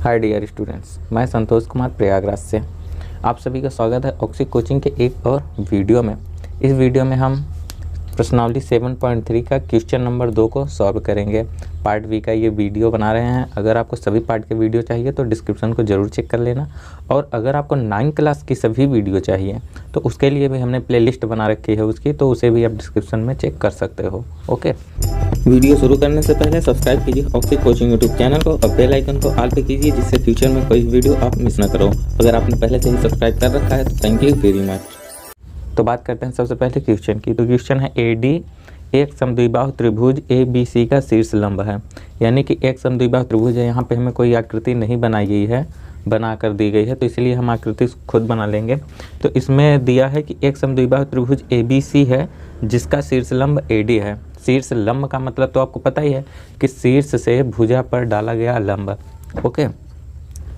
Hi dear students, मैं संतोष कुमार प्रयागराज से आप सभी का स्वागत है ऑक्सी कोचिंग के एक और वीडियो में। इस वीडियो में हम प्रश्नावली 7.3 का क्वेश्चन नंबर 2 को सॉल्व करेंगे। पार्ट बी का ये वीडियो बना रहे हैं। अगर आपको सभी पार्ट के वीडियो चाहिए तो डिस्क्रिप्शन को ज़रूर चेक कर लेना, और अगर आपको 9 क्लास की सभी वीडियो चाहिए तो उसके लिए भी हमने प्लेलिस्ट बना रखी है उसकी, तो उसे भी आप डिस्क्रिप्शन में चेक कर सकते हो। ओके, वीडियो शुरू करने से पहले सब्सक्राइब कीजिए ऑक्सी कोचिंग यूट्यूब चैनल को और बेल आइकन को ऑल पे कीजिए, जिससे फ्यूचर में कोई वीडियो आप मिस ना करो। अगर आपने पहले से ही सब्सक्राइब कर रखा है तो थैंक यू वेरी मच। तो बात करते हैं सबसे पहले क्वेश्चन की। तो क्वेश्चन है AD एक समद्विबाहु त्रिभुज ABC का शीर्ष लंब है। यानी कि एक समद्विबाहु त्रिभुज है, यहाँ पे हमें कोई आकृति नहीं बनाई गई है, बना कर दी गई है, तो इसलिए हम आकृति खुद बना लेंगे। तो इसमें दिया है कि एक समद्विबाहु त्रिभुज ABC है जिसका शीर्ष लंब AD है। शीर्ष लंब का मतलब तो आपको पता ही है कि शीर्ष से भुजा पर डाला गया लंब। ओके,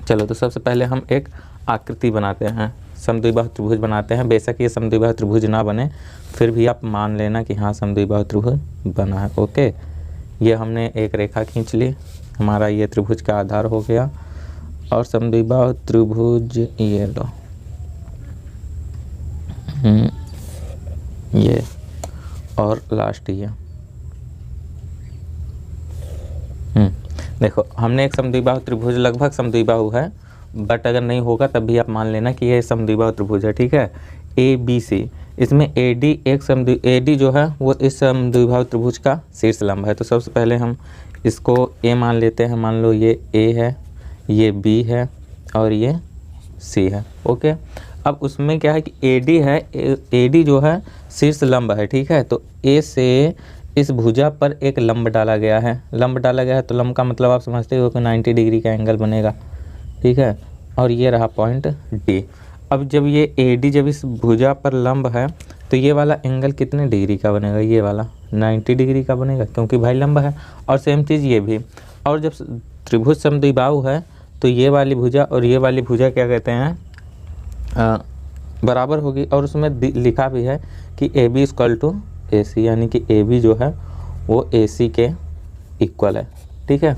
चलो तो सबसे पहले हम एक आकृति बनाते हैं, समद्विबाहु त्रिभुज बनाते हैं। बेशक ये समद्विबाहु त्रिभुज ना बने, फिर भी आप मान लेना कि हाँ समद्विबाहु त्रिभुज बना है। ओके, ये हमने एक रेखा खींच ली, हमारा ये त्रिभुज का आधार हो गया। और समद्विबाहु त्रिभुज ये लो, ये और लास्ट ये। देखो, हमने एक समद्विबाहु त्रिभुज, लगभग समद्विबाहु है, बट अगर नहीं होगा तब भी आप मान लेना कि ये समद्विबाहु त्रिभुज है। ठीक है, ABC, इसमें AD जो है वो इस समद्विबाहु त्रिभुज का शीर्ष लंब है। तो सबसे पहले हम इसको A मान लेते हैं। मान लो ये A है, ये B है और ये C है। ओके, अब उसमें क्या है कि AD है, AD जो है शीर्ष लंब है। ठीक है, तो A से इस भुजा पर एक लंब डाला गया है। लंब डाला गया है तो लंब का मतलब आप समझते हो कि 90 डिग्री का एंगल बनेगा। ठीक है, और ये रहा पॉइंट D। अब जब ये AD जब इस भुजा पर लंब है तो ये वाला एंगल कितने डिग्री का बनेगा? ये वाला 90 डिग्री का बनेगा, क्योंकि भाई लंब है। और सेम चीज़ ये भी। और जब त्रिभुज समद्विबाहु है तो ये वाली भुजा और ये वाली भुजा क्या कहते हैं, बराबर होगी। और उसमें लिखा भी है कि AB = AC, यानी कि AB जो है वो AC के इक्वल है। ठीक है,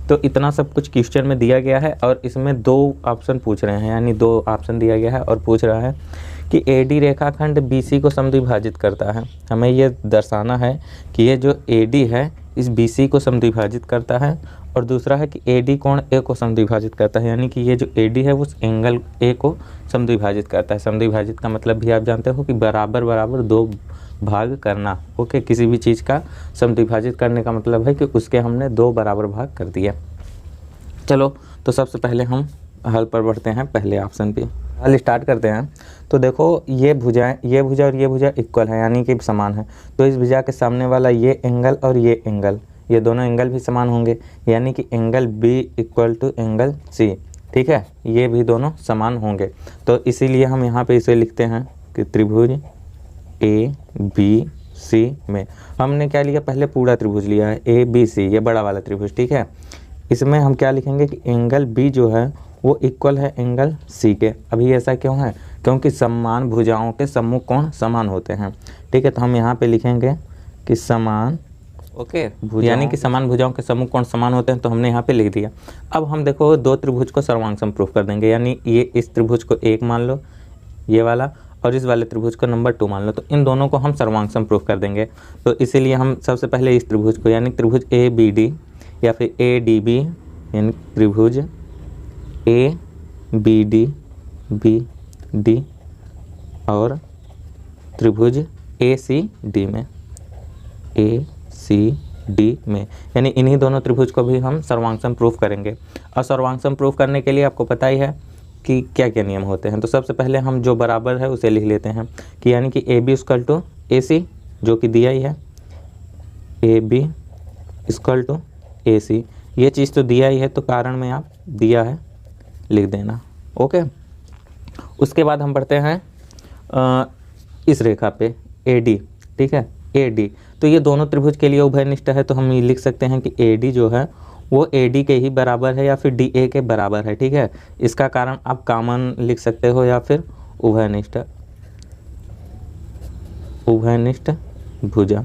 तो इतना सब कुछ क्वेश्चन में दिया गया है और इसमें 2 ऑप्शन पूछ रहे हैं, यानी 2 ऑप्शन दिया गया है और पूछ रहा है कि AD रेखाखंड BC को समद्विभाजित करता है। हमें ये दर्शाना है कि ये जो AD है इस BC को समद्विभाजित करता है, और दूसरा है कि AD कोण A को समद्विभाजित करता है, यानी कि ये जो AD है उस एंगल A को समद्विभाजित करता है। समद्विभाजित का मतलब भी आप जानते हो कि बराबर बराबर 2 भाग करना। ओके, किसी भी चीज़ का समद्विभाजित करने का मतलब है कि उसके हमने 2 बराबर भाग कर दिया। चलो, तो सबसे पहले हम हल पर बढ़ते हैं, पहले ऑप्शन पे हल स्टार्ट करते हैं। तो देखो, ये भुजाएं, ये भुजा और ये भुजा इक्वल है, यानी कि समान है। तो इस भुजा के सामने वाला ये एंगल और ये एंगल, ये दोनों एंगल भी समान होंगे, यानी कि एंगल B = एंगल C। ठीक है, ये भी दोनों समान होंगे। तो इसीलिए हम यहाँ पे इसे लिखते हैं कि त्रिभुज ABC में हमने क्या लिया, पहले पूरा त्रिभुज लिया है ABC, ये बड़ा वाला त्रिभुज। ठीक है, इसमें हम क्या लिखेंगे कि एंगल B जो है वो इक्वल है एंगल C के। अभी ऐसा क्यों है? क्योंकि समान भुजाओं के सम्मुख कोण समान होते हैं। ठीक है, तो हम यहाँ पे लिखेंगे कि समान, ओके, यानी कि समान भुजाओं के सम्मुख कोण समान होते हैं, तो हमने यहाँ पे लिख दिया। अब हम देखो 2 त्रिभुज को सर्वांग समप्रूफ कर देंगे, यानी ये इस त्रिभुज को 1 मान लो, ये वाला, और इस वाले त्रिभुज को नंबर 2 मान लो। तो इन दोनों को हम सर्वांग समप्रूफ कर देंगे। तो इसीलिए हम सबसे पहले इस त्रिभुज को, यानी त्रिभुज ABD या फिर ADB, यानी त्रिभुज ABD BD और त्रिभुज ACD में, ACD में, यानी इन्हीं दोनों त्रिभुज को भी हम सर्वांग समप्रूफ करेंगे। और सर्वांग समप्रूफ करने के लिए आपको पता ही है कि क्या क्या नियम होते हैं। तो सबसे पहले हम जो बराबर है उसे लिख लेते हैं कि यानी कि AB = AC, जो कि दिया ही है, AB = AC, ये चीज़ तो दिया ही है, तो कारण में आप दिया है लिख देना। ओके, उसके बाद हम बढ़ते हैं इस रेखा पे AD। ठीक है, AD, तो ये दोनों त्रिभुज के लिए उभयनिष्ठ है, तो हम ये लिख सकते हैं कि AD जो है वो AD के ही बराबर है या फिर DA के बराबर है। ठीक है, इसका कारण आप कॉमन लिख सकते हो या फिर उभयनिष्ठ भुजा।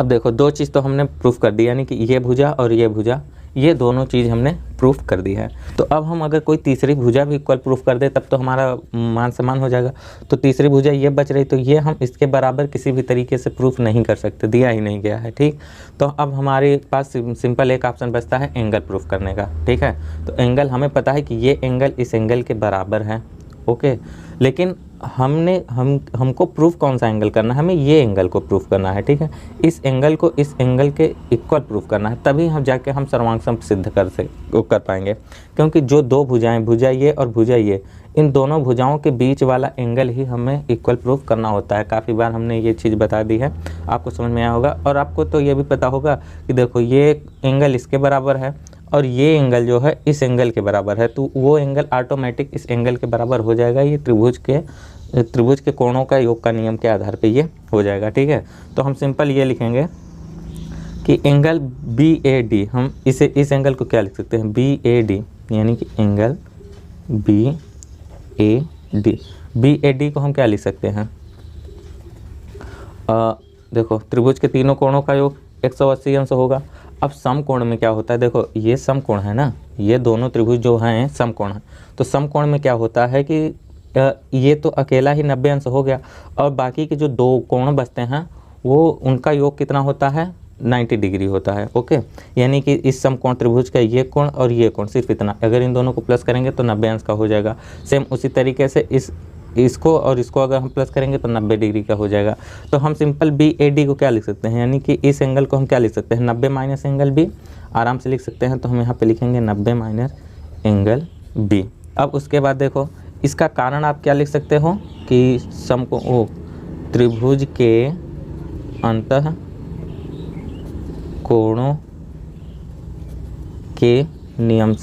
अब देखो, 2 चीज़ तो हमने प्रूफ कर दी, यानी कि ये भुजा और ये भुजा ये दोनों चीज़ हमने प्रूफ कर दी है। तो अब हम अगर कोई तीसरी भुजा भी इक्वल प्रूफ कर दे तब तो हमारा मान समान हो जाएगा। तो तीसरी भुजा ये बच रही, तो ये हम इसके बराबर किसी भी तरीके से प्रूफ नहीं कर सकते, दिया ही नहीं गया है। ठीक, तो अब हमारे पास सिंपल एक ऑप्शन बचता है एंगल प्रूफ करने का। ठीक है, तो एंगल हमें पता है कि ये एंगल इस एंगल के बराबर है। ओके, लेकिन हमको प्रूफ कौन सा एंगल करना है, हमें ये एंगल को प्रूफ करना है। ठीक है, इस एंगल को इस एंगल के इक्वल प्रूफ करना है, तभी हम जाके हम सर्वांग सिद्ध कर पाएंगे। क्योंकि जो दो भुजाएं, भुजा ये और भुजा ये, इन दोनों भुजाओं के बीच वाला एंगल ही हमें इक्वल प्रूफ करना होता है। काफ़ी बार हमने ये चीज़ बता दी है, आपको समझ में आया होगा। और आपको तो ये भी पता होगा कि देखो ये एंगल इसके बराबर है और ये एंगल जो है इस एंगल के बराबर है, तो वो एंगल ऑटोमेटिक इस एंगल के बराबर हो जाएगा। ये त्रिभुज के कोणों का योग का नियम के आधार पे ये हो जाएगा। ठीक है, तो हम सिंपल ये लिखेंगे कि एंगल BAD, हम इस एंगल को क्या लिख सकते हैं, BAD, यानी कि एंगल BAD को हम क्या लिख सकते हैं, देखो त्रिभुज के तीनों कोणों का योग 180 अंश होगा। अब समकोण में क्या होता है, देखो ये समकोण है ना, ये दोनों त्रिभुज जो हैं समकोण है। तो समकोण में क्या होता है कि ये तो अकेला ही 90 अंश हो गया और बाकी के जो दो कोण बचते हैं वो उनका योग कितना होता है, 90 डिग्री होता है। ओके, यानी कि इस समकोण त्रिभुज का ये कोण और ये कोण सिर्फ इतना, अगर इन दोनों को प्लस करेंगे तो 90 अंश का हो जाएगा। सेम उसी तरीके से इसको और इसको अगर हम प्लस करेंगे तो 90 डिग्री का हो जाएगा। तो हम सिंपल BAD को क्या लिख सकते हैं, यानी कि इस एंगल को हम क्या लिख सकते हैं, 90 माइनस एंगल B, आराम से लिख सकते हैं। तो हम यहाँ पे लिखेंगे 90 माइनस एंगल B। अब उसके बाद देखो इसका कारण आप क्या लिख सकते हो कि त्रिभुज के अंतः कोणों के नियम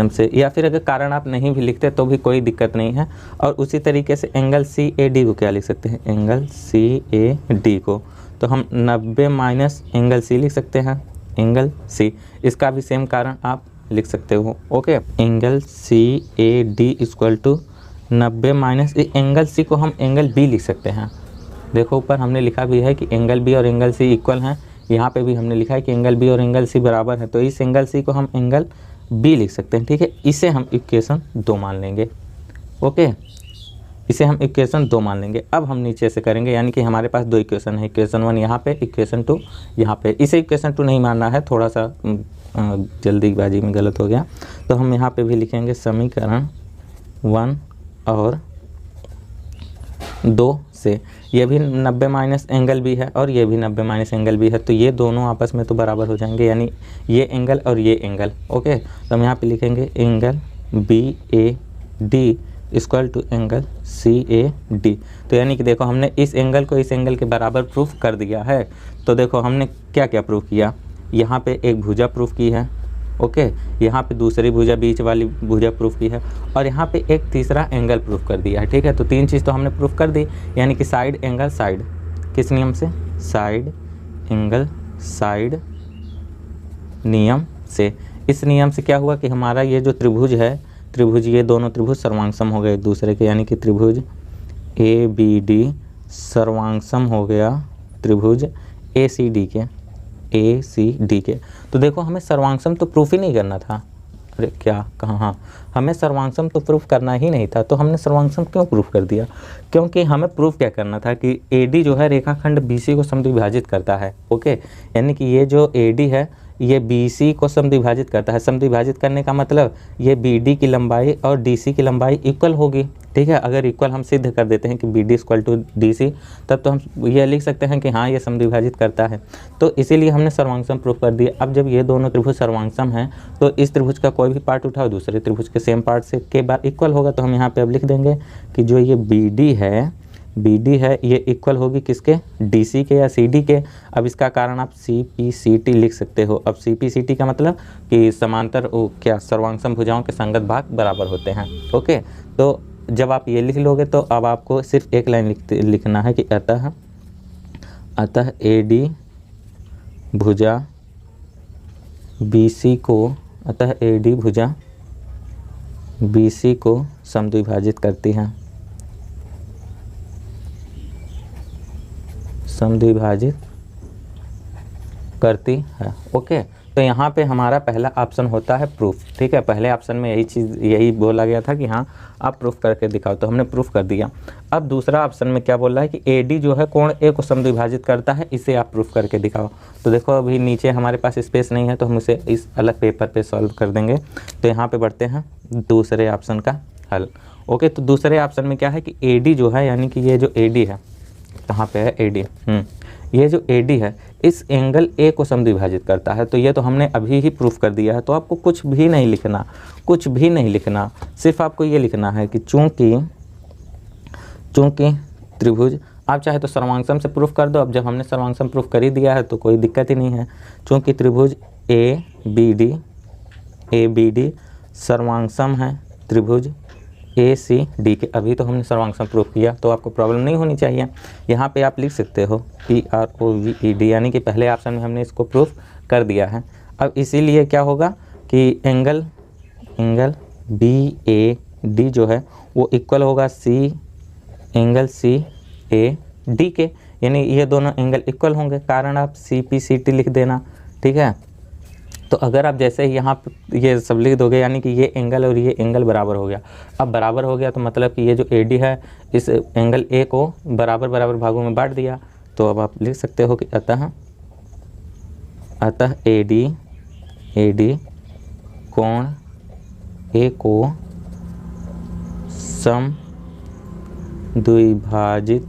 से, या फिर अगर कारण आप नहीं भी लिखते तो भी कोई दिक्कत नहीं है। और उसी तरीके से एंगल CAD को क्या लिख सकते हैं, एंगल CAD को तो हम 90 माइनस एंगल C लिख सकते हैं, एंगल C, इसका भी सेम कारण आप लिख सकते हो। Okay, angle CAD equal to 90 minus angle C को हम एंगल B लिख सकते हैं। देखो ऊपर हमने लिखा भी है कि एंगल B और एंगल C इक्वल हैं, यहाँ पे भी हमने लिखा है कि एंगल B और एंगल C बराबर है, तो इस एंगल C को हम एंगल B लिख सकते हैं। ठीक है, इसे हम इक्वेशन 2 मान लेंगे। ओके, इसे हम इक्वेशन 2 मान लेंगे। अब हम नीचे से करेंगे, यानी कि हमारे पास दो इक्वेशन है, इक्वेशन 1 यहाँ पे, इक्वेशन 2 यहाँ पे। इसे इक्वेशन 2 नहीं मानना है, थोड़ा सा जल्दीबाजी में गलत हो गया। तो हम यहाँ पे भी लिखेंगे समीकरण 1 और 2 से, ये भी 90 माइनस एंगल B है और ये भी 90 माइनस एंगल B है, तो ये दोनों आपस में तो बराबर हो जाएंगे, यानी ये एंगल और ये एंगल। ओके, तो हम यहाँ पे लिखेंगे angle BAD equal to angle CAD। तो यानी कि देखो हमने इस एंगल को इस एंगल के बराबर प्रूफ कर दिया है। तो देखो हमने क्या क्या प्रूफ किया, यहाँ पे एक भुजा प्रूफ की है। ओके, यहाँ पे दूसरी भुजा, बीच वाली भुजा प्रूफ की है और यहाँ पे एक तीसरा एंगल प्रूफ कर दिया है। ठीक है, तो 3 चीज़ तो हमने प्रूफ कर दी, यानी कि साइड एंगल साइड, किस नियम से, साइड एंगल साइड नियम से। इस नियम से क्या हुआ कि हमारा ये जो त्रिभुज है, ये दोनों त्रिभुज सर्वांगसम हो गए एक दूसरे के, यानी कि त्रिभुज ABD सर्वांगसम हो गया त्रिभुज ACD के। तो देखो हमें सर्वांगसम तो प्रूफ ही नहीं करना था, अरे क्या कहाँ, हाँ हमें सर्वांगसम तो प्रूफ करना ही नहीं था, तो हमने सर्वांगसम क्यों प्रूफ कर दिया, क्योंकि हमें प्रूफ क्या करना था कि AD जो है रेखाखंड BC को समद्विभाजित करता है। ओके, यानी कि ये जो AD है ये BC को समद्विभाजित करता है। समद्विभाजित करने का मतलब ये BD की लंबाई और DC की लंबाई इक्वल होगी। ठीक है, अगर इक्वल हम सिद्ध कर देते हैं कि BD इक्वल टू DC, तब तो हम ये लिख सकते हैं कि हाँ ये समद्विभाजित करता है। तो इसीलिए हमने सर्वांगसम प्रूफ कर दिया। अब जब ये दोनों त्रिभुज सर्वांगसम हैं तो इस त्रिभुज का कोई भी पार्ट उठाओ दूसरे त्रिभुज के सेम पार्ट से के बार इक्वल होगा। तो हम यहाँ पे अब लिख देंगे कि जो ये BD है ये इक्वल होगी किसके, DC के या CD के। अब इसका कारण आप CPCT लिख सकते हो। अब CPCT का मतलब कि समांतर क्या सर्वांगसम भुजाओं के संगत भाग बराबर होते हैं। ओके, तो जब आप ये लिख लोगे तो अब आपको सिर्फ एक लाइन लिखना है कि अतः AD भुजा BC को समद्विभाजित करती है, समद्विभाजित करती है। ओके, तो यहाँ पे हमारा पहला ऑप्शन होता है प्रूफ। ठीक है, पहले ऑप्शन में यही बोला गया था कि हाँ आप प्रूफ करके दिखाओ, तो हमने प्रूफ कर दिया। अब दूसरा ऑप्शन में क्या बोल रहा है कि एडी जो है कोण ए को समद्विभाजित करता है, इसे आप प्रूफ करके दिखाओ। तो देखो अभी नीचे हमारे पास स्पेस नहीं है, तो हम इसे इस अलग पेपर पे सॉल्व कर देंगे। तो यहाँ पे बढ़ते हैं दूसरे ऑप्शन का हल। ओके, तो दूसरे ऑप्शन में क्या है कि एडी जो है, यानी कि ये जो एडी है, कहाँ पे है एडी, ये जो एडी है इस एंगल ए को समद्विभाजित करता है। तो ये तो हमने अभी ही प्रूफ कर दिया है। तो आपको कुछ भी नहीं लिखना, कुछ भी नहीं लिखना, सिर्फ आपको ये लिखना है कि चूंकि त्रिभुज, आप चाहे तो सर्वांगसम से प्रूफ कर दो। अब जब हमने सर्वांगसम प्रूफ कर ही दिया है तो कोई दिक्कत ही नहीं है। चूंकि त्रिभुज ए बी डी सर्वांगसम है त्रिभुज ए सी डी के, अभी तो हमने सर्वांगसम प्रूफ किया, तो आपको प्रॉब्लम नहीं होनी चाहिए। यहाँ पे आप लिख सकते हो PROVED, यानी कि पहले ऑप्शन में हमने इसको प्रूफ कर दिया है। अब इसीलिए क्या होगा कि एंगल BAD जो है वो इक्वल होगा एंगल CAD के, यानी ये दोनों एंगल इक्वल होंगे, कारण आप CPCT लिख देना। ठीक है, तो अगर आप जैसे ही यहाँ ये सब लिख दोगे, यानी कि ये एंगल और ये एंगल बराबर हो गया। अब बराबर हो गया तो मतलब कि ये जो AD है इस एंगल A को बराबर बराबर भागों में बांट दिया। तो अब आप लिख सकते हो कि अतः AD कोण A को समद्विभाजित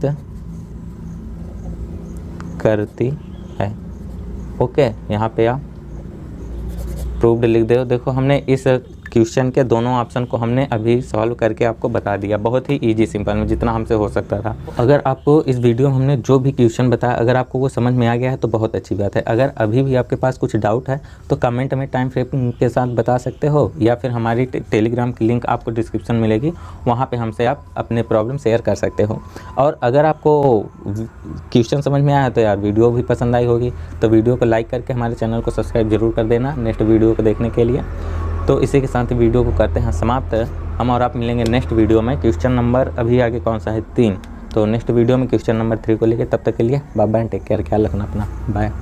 करती है। ओके, यहाँ पे आप प्रूव्ड लिख दो। देखो हमने इस क्वेश्चन के दोनों ऑप्शन को हमने अभी सॉल्व करके आपको बता दिया, बहुत ही इजी सिंपल में, जितना हमसे हो सकता था। अगर आपको इस वीडियो में हमने जो भी क्वेश्चन बताया, अगर आपको वो समझ में आ गया है तो बहुत अच्छी बात है। अगर अभी भी आपके पास कुछ डाउट है तो कमेंट में टाइम फ्रेम के साथ बता सकते हो, या फिर हमारी टेलीग्राम की लिंक आपको डिस्क्रिप्शन मिलेगी, वहाँ पर हमसे आप अपने प्रॉब्लम शेयर कर सकते हो। और अगर आपको क्वेश्चन समझ में आया तो यार वीडियो भी पसंद आई होगी, तो वीडियो को लाइक करके हमारे चैनल को सब्सक्राइब जरूर कर देना नेक्स्ट वीडियो को देखने के लिए। तो इसी के साथ वीडियो को करते हैं समाप्त। हम और आप मिलेंगे नेक्स्ट वीडियो में। क्वेश्चन नंबर अभी आगे कौन सा है 3, तो नेक्स्ट वीडियो में क्वेश्चन नंबर 3 को लेके, तब तक के लिए बाय बाय, टेक केयर, ख्याल रखना अपना, बाय।